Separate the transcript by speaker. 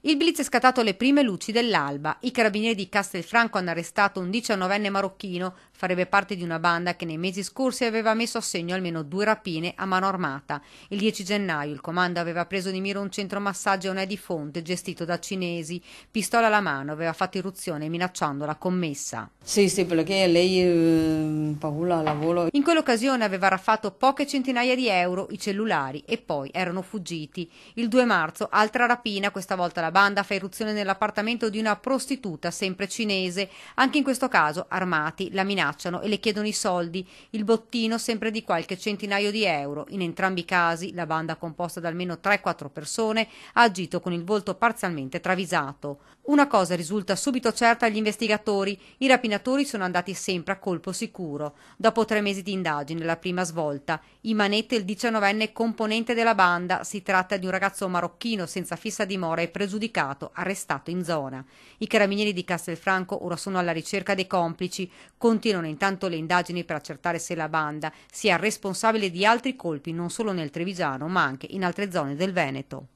Speaker 1: Il blitz è scattato alle prime luci dell'alba. I carabinieri di Castelfranco hanno arrestato un 19enne marocchino, farebbe parte di una banda che nei mesi scorsi aveva messo a segno almeno 2 rapine a mano armata. Il 10 gennaio il comando aveva preso di mira un centro massaggio a Onè di Fonte gestito da cinesi. Pistola alla mano aveva fatto irruzione minacciando la commessa.
Speaker 2: Sì, perché lei paura lavoro.
Speaker 1: In quell'occasione aveva raffato poche centinaia di euro, i cellulari, e poi erano fuggiti. Il 2 marzo, altra rapina, questa volta la banda fa irruzione nell'appartamento di una prostituta, sempre cinese. Anche in questo caso, armati, la minacciano e le chiedono i soldi, il bottino sempre di qualche centinaio di euro. In entrambi i casi, la banda, composta da almeno 3-4 persone, ha agito con il volto parzialmente travisato. Una cosa risulta subito certa agli investigatori: i rapinatori sono andati sempre a colpo sicuro. Dopo 3 mesi di indagine, la prima svolta. Imanette, il 19enne componente della banda. Si tratta di un ragazzo marocchino senza fissa dimora e pregiudicato, arrestato in zona. I carabinieri di Castelfranco ora sono alla ricerca dei complici. Continuano intanto le indagini per accertare se la banda sia responsabile di altri colpi non solo nel Trevigiano ma anche in altre zone del Veneto.